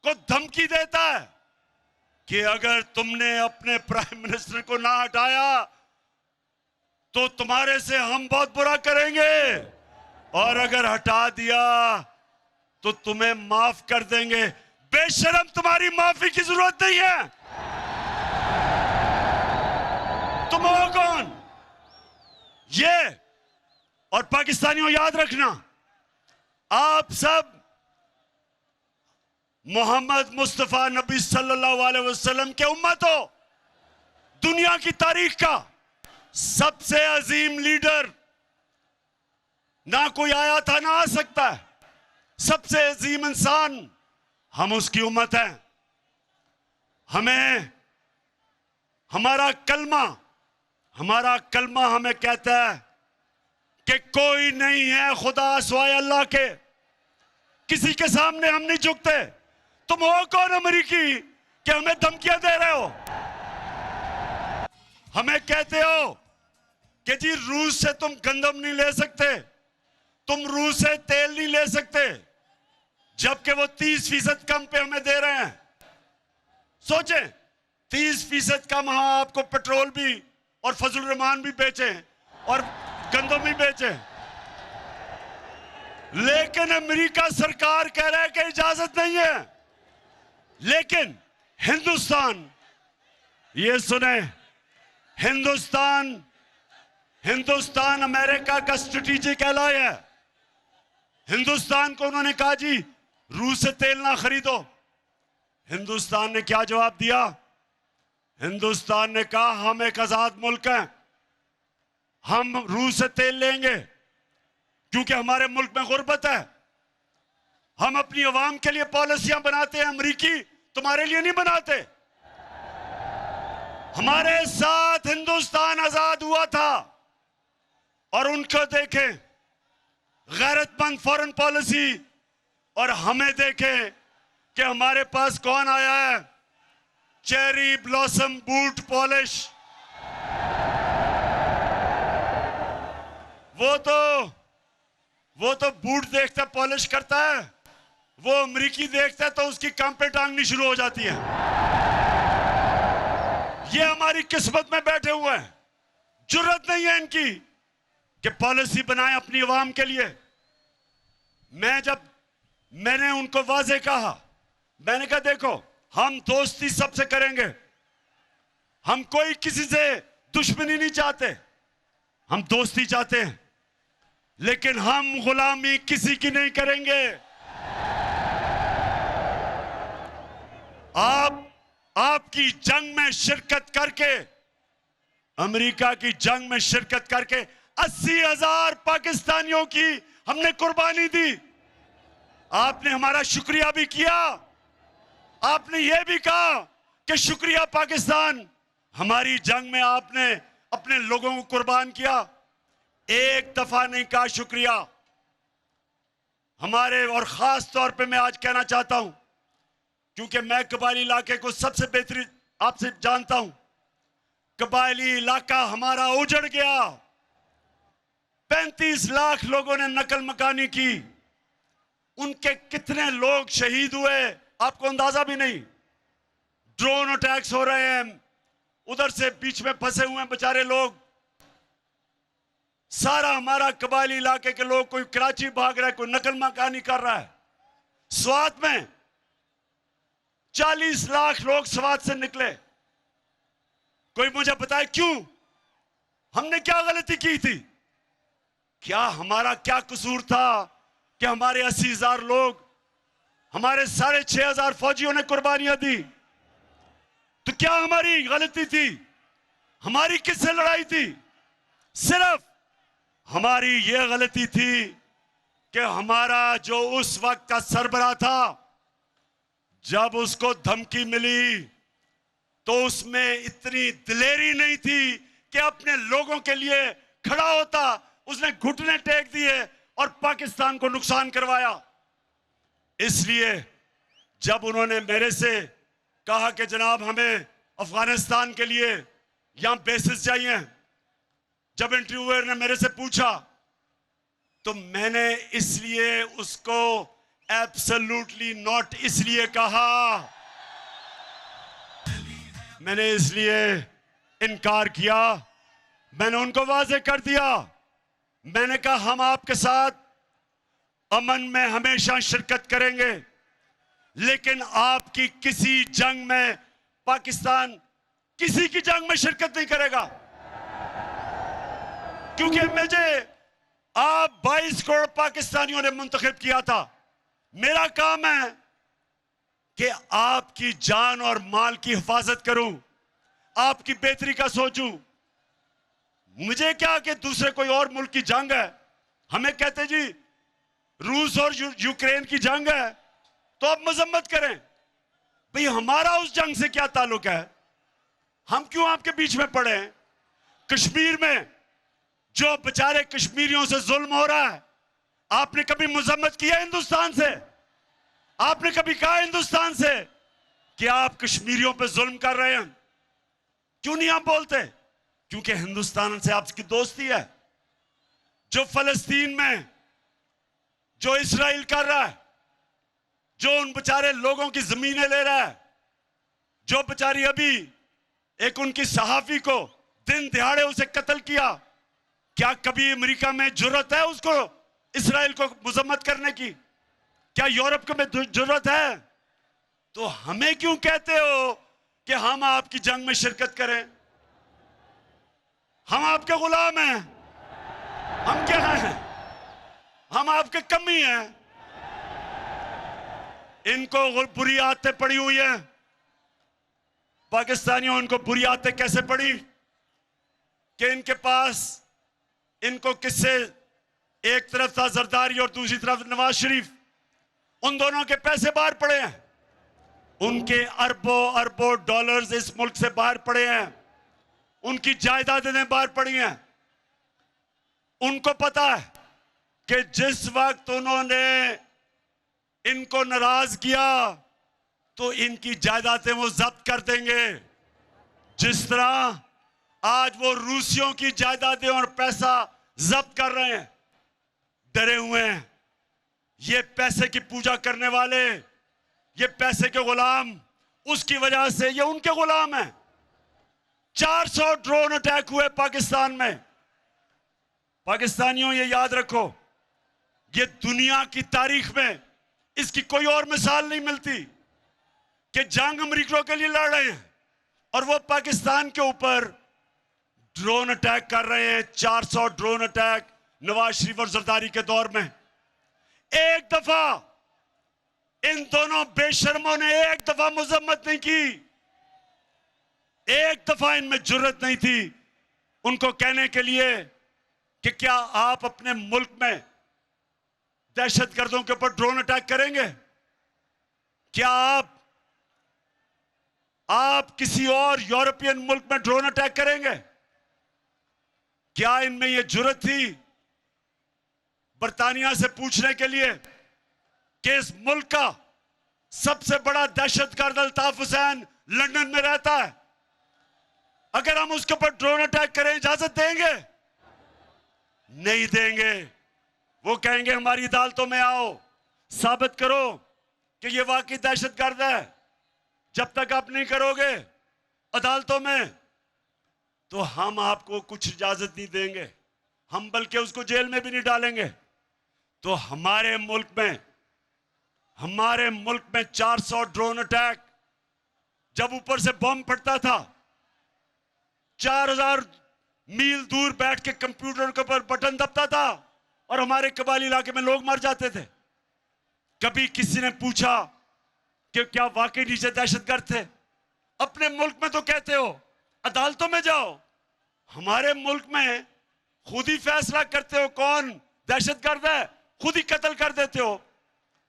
को धमकी देता है कि अगर तुमने अपने प्राइम मिनिस्टर को ना हटाया तो तुम्हारे से हम बहुत बुरा करेंगे, और अगर हटा दिया तो तुम्हें माफ कर देंगे। बेशरम, तुम्हारी माफी की जरूरत नहीं है। तुम हो कौन? ये, और पाकिस्तानियों याद रखना, आप सब मोहम्मद मुस्तफा नबी सल्लल्लाहु अलैहि वसल्लम के उम्मत हो। दुनिया की तारीख का सबसे अजीम लीडर ना कोई आया था, ना आ सकता है। सबसे अजीम इंसान हम उसकी उम्मत है। हमें हमारा कलमा हमें कहता है कि कोई नहीं है खुदा सिवाय अल्लाह के, किसी के सामने हम नहीं झुकते। तुम हो कौन अमेरिकी कि हमें धमकियां दे रहे हो? हमें कहते हो कि जी रूस से तुम गंदम नहीं ले सकते, तुम रूस से तेल नहीं ले सकते, जबकि वो 30% कम पे हमें दे रहे हैं। सोचें, 30% कम, हाँ आपको पेट्रोल भी और फजल रहमान भी बेचे और गंदम भी बेचे, लेकिन अमेरिका सरकार कह रहा है कि इजाजत नहीं है। लेकिन हिंदुस्तान, ये सुने, हिंदुस्तान अमेरिका का स्ट्रेटेजिक एलाय है। हिंदुस्तान को उन्होंने कहा जी रूस से तेल ना खरीदो। हिंदुस्तान ने क्या जवाब दिया? हिंदुस्तान ने कहा हम एक आजाद मुल्क हैं, हम रूस से तेल लेंगे क्योंकि हमारे मुल्क में गुर्बत है। हम अपनी आवाम के लिए पॉलिसियां बनाते हैं, अमरीकी तुम्हारे लिए नहीं बनाते। हमारे साथ हिंदुस्तान आजाद हुआ था और उनको देखें गैरतमंद फॉरेन पॉलिसी, और हमें देखें कि हमारे पास कौन आया है, चेरी ब्लॉसम बूट पॉलिश। वो तो बूट देखता पॉलिश करता है, वो अमरीकी देखता है तो उसकी कान पे टांगनी शुरू हो जाती है। ये हमारी किस्मत में बैठे हुए हैं, जुर्रत नहीं है इनकी कि पॉलिसी बनाएं अपनी आवाम के लिए। मैंने उनको वाजे कहा, मैंने कहा देखो हम दोस्ती सबसे करेंगे, हम कोई किसी से दुश्मनी नहीं चाहते, हम दोस्ती चाहते हैं, लेकिन हम गुलामी किसी की नहीं करेंगे। आपकी जंग में शिरकत करके, अमेरिका की जंग में शिरकत करके 80,000 पाकिस्तानियों की हमने कुर्बानी दी। आपने हमारा शुक्रिया भी किया, आपने यह भी कहा कि शुक्रिया पाकिस्तान, हमारी जंग में आपने अपने लोगों को कुर्बान किया। एक दफा नहीं कहा शुक्रिया हमारे। और खास तौर पे मैं आज कहना चाहता हूं, क्योंकि मैं कबायली इलाके को सबसे बेहतरीन आपसे जानता हूं, कबायली इलाका हमारा उजड़ गया, 35 लाख लोगों ने नकल मकानी की, उनके कितने लोग शहीद हुए आपको अंदाजा भी नहीं। ड्रोन अटैक्स हो रहे हैं, उधर से बीच में फंसे हुए हैं बेचारे लोग। सारा हमारा कबायली इलाके के लोग, कोई कराची भाग रहा है, कोई नकल मकानी कर रहा है। स्वात में 40 लाख लोग स्वात से निकले। कोई मुझे बताए क्यों? हमने क्या गलती की थी? क्या हमारा क्या कसूर था कि हमारे 80,000 लोग, हमारे 6,500 फौजियों ने कुर्बानियां दी? तो क्या हमारी गलती थी? हमारी किससे लड़ाई थी? सिर्फ हमारी यह गलती थी कि हमारा जो उस वक्त का सरबराह था, जब उसको धमकी मिली तो उसमें इतनी दिलेरी नहीं थी कि अपने लोगों के लिए खड़ा होता। उसने घुटने टेक दिए और पाकिस्तान को नुकसान करवाया। इसलिए जब उन्होंने मेरे से कहा कि जनाब हमें अफगानिस्तान के लिए यहां बेसिस चाहिए, जब इंटरव्यूअर ने मेरे से पूछा तो मैंने इसलिए उसको एब्सोल्युटली नॉट इसलिए कहा, मैंने इसलिए इनकार किया। मैंने उनको वाज़ेह कर दिया, मैंने कहा हम आपके साथ अमन में हमेशा शिरकत करेंगे, लेकिन आपकी किसी जंग में, पाकिस्तान किसी की जंग में शिरकत नहीं करेगा। क्योंकि मुझे आप 22 करोड़ पाकिस्तानियों ने मुंतखब किया था। मेरा काम है कि आपकी जान और माल की हिफाजत करूं, आपकी बेहतरी का सोचूं। मुझे क्या कि दूसरे कोई और मुल्क की जंग है, हमें कहते जी रूस और यूक्रेन की जंग है तो आप मजम्मत करें। भाई हमारा उस जंग से क्या ताल्लुक है? हम क्यों आपके बीच में पड़े हैं? कश्मीर में जो बेचारे कश्मीरियों से जुल्म हो रहा है, आपने कभी मजम्मत किया हिंदुस्तान से? आपने कभी कहा हिंदुस्तान से कि आप कश्मीरियों पे जुल्म कर रहे हैं? क्यों नहीं आप बोलते? क्योंकि हिंदुस्तान से आपकी दोस्ती है। जो फलस्तीन में जो इस्राइल कर रहा है, जो उन बेचारे लोगों की जमीनें ले रहा है, जो बेचारी अभी एक उनकी सहाफी को दिन दिहाड़े उसे कत्ल किया, क्या कभी अमेरिका में जुर्रत है उसको इस्राइल को मजम्मत करने की? क्या यूरोप को में जुर्रत है? तो हमें क्यों कहते हो कि हम आपकी जंग में शिरकत करें? हम आपके गुलाम हैं, हम क्या हैं? हम आपके कमी हैं। इनको बुरी आदतें पड़ी हुई हैं, पाकिस्तानियों इनको बुरी आदतें कैसे पड़ी कि इनके पास, इनको किससे, एक तरफ था जरदारी और दूसरी तरफ नवाज शरीफ, उन दोनों के पैसे बाहर पड़े हैं, उनके अरबों अरबों डॉलर्स इस मुल्क से बाहर पड़े हैं, उनकी जायदादें बाहर पड़ी हैं। उनको पता है कि जिस वक्त उन्होंने इनको नाराज किया तो इनकी जायदादें वो जब्त कर देंगे। जिस तरह आज वो रूसियों की जायदादें और पैसा जब्त कर रहे हैं, डरे हुए हैं। ये पैसे की पूजा करने वाले, ये पैसे के गुलाम, उसकी वजह से ये उनके गुलाम हैं। 400 ड्रोन अटैक हुए पाकिस्तान में। पाकिस्तानियों, ये याद रखो, ये दुनिया की तारीख में इसकी कोई और मिसाल नहीं मिलती कि जंग अमेरिका के लिए लड़ रहे हैं और वो पाकिस्तान के ऊपर ड्रोन अटैक कर रहे हैं। 400 ड्रोन अटैक नवाज शरीफ और जरदारी के दौर में। एक दफा इन दोनों बेशर्मों ने एक दफा मजम्मत नहीं की, एक दफा इनमें जुर्रत नहीं थी उनको कहने के लिए कि क्या आप अपने मुल्क में दहशतगर्दों के ऊपर ड्रोन अटैक करेंगे? क्या आप किसी और यूरोपियन मुल्क में ड्रोन अटैक करेंगे? क्या इनमें यह जुर्रत थी बरतानिया से पूछने के लिए कि इस मुल्क का सबसे बड़ा दहशतगर्द अल्ताफ हुसैन लंदन में रहता है, अगर हम उसके ऊपर ड्रोन अटैक करें इजाजत देंगे? नहीं देंगे। वो कहेंगे हमारी अदालतों में आओ, साबित करो कि ये वाकई दहशतगर्द है। जब तक आप नहीं करोगे अदालतों में तो हम आपको कुछ इजाजत नहीं देंगे, हम बल्कि उसको जेल में भी नहीं डालेंगे। तो हमारे मुल्क में 400 ड्रोन अटैक, जब ऊपर से बम फटता था 4000 मील दूर बैठ के कंप्यूटर के ऊपर बटन दबता था और हमारे कबाली इलाके में लोग मर जाते थे। कभी किसी ने पूछा कि क्या वाकई नीचे दहशतगर्द थे? अपने मुल्क में तो कहते हो अदालतों में जाओ, हमारे मुल्क में खुद ही फैसला करते हो कौन दहशतगर्द है, खुद ही कत्ल कर देते हो।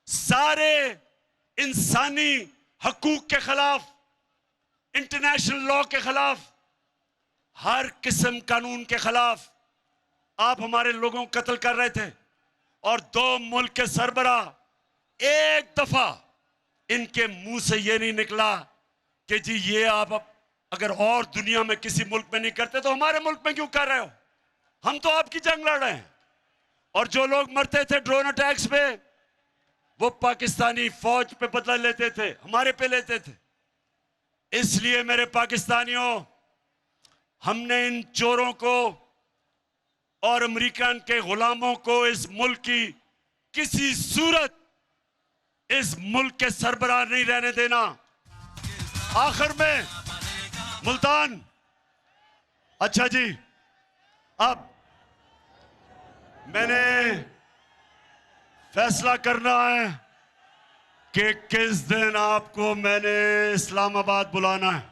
सारे इंसानी हकूक के खिलाफ, इंटरनेशनल लॉ के खिलाफ, हर किस्म कानून के खिलाफ आप हमारे लोगों को कत्ल कर रहे थे। और 2 मुल्क के सरबराह एक दफा इनके मुंह से यह नहीं निकला कि जी ये आप अगर और दुनिया में किसी मुल्क में नहीं करते तो हमारे मुल्क में क्यों कर रहे हो? हम तो आपकी जंग लड़ रहे हैं। और जो लोग मरते थे ड्रोन अटैक्स पे, वो पाकिस्तानी फौज पे बदला लेते थे, हमारे पे लेते थे। इसलिए मेरे पाकिस्तानियों, हमने इन चोरों को और अमेरिकन के गुलामों को इस मुल्क की किसी सूरत इस मुल्क के सरबराह नहीं रहने देना। आखिर में मुल्तान, अच्छा जी, अब मैंने फैसला करना है कि किस दिन आपको मैंने इस्लामाबाद बुलाना है।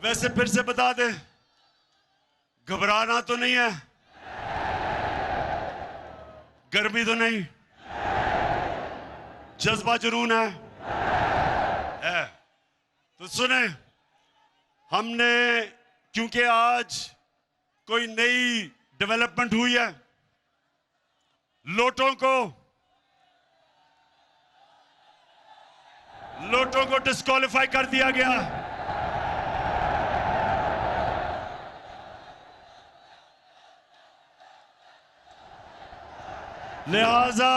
वैसे फिर से बता दें, घबराना तो नहीं है, गर्मी तो नहीं, जज्बा जुनून है। तो सुने, हमने क्योंकि आज कोई नई डेवलपमेंट हुई है, लोटों को डिस्क्वालीफाई कर दिया गया। लिहाजा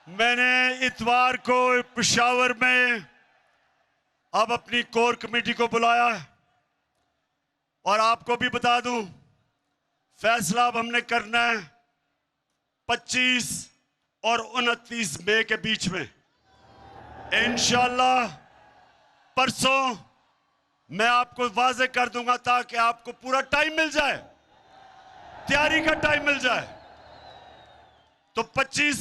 मैंने इतवार को पेशावर में अब अपनी कोर कमेटी को बुलाया है। और आपको भी बता दूं, फैसला अब हमने करना है 25 और 29 मई के बीच में। इंशाअल्लाह परसों मैं आपको वाज़े कर दूंगा ताकि आपको पूरा टाइम मिल जाए, तैयारी का टाइम मिल जाए। तो 25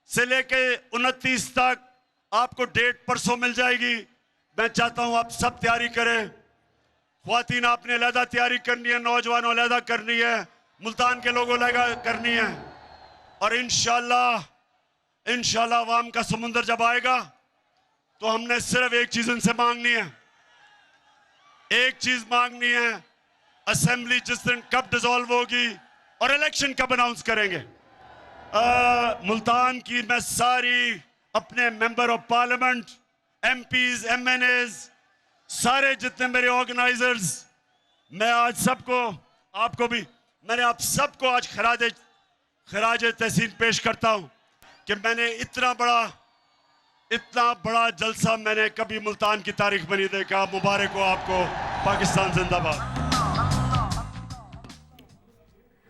से लेके 29 तक आपको डेट परसों मिल जाएगी। मैं चाहता हूं आप सब तैयारी करें। ख्वातीन आपने अलहदा तैयारी करनी है, नौजवानों अलहदा करनी है, मुल्तान के लोगों लगा करनी है। और इंशाल्लाह अवाम का समुंदर जब आएगा तो हमने सिर्फ एक चीज उनसे मांगनी है, एक चीज मांगनी है, असेंबली जिस दिन कब डिसॉल्व होगी और इलेक्शन कब अनाउंस करेंगे। मुल्तान की मैं सारी अपने member of parliament, MPs, MNAs, सारे जितने मेरे ऑर्गेनाइजर्स, मैं आज सबको, आपको भी, मैंने आप सबको आज खराज तहसीन पेश करता हूं कि मैंने इतना बड़ा जलसा मैंने कभी मुल्तान की तारीख में नहीं देखा। मुबारक हो आपको। पाकिस्तान जिंदाबाद।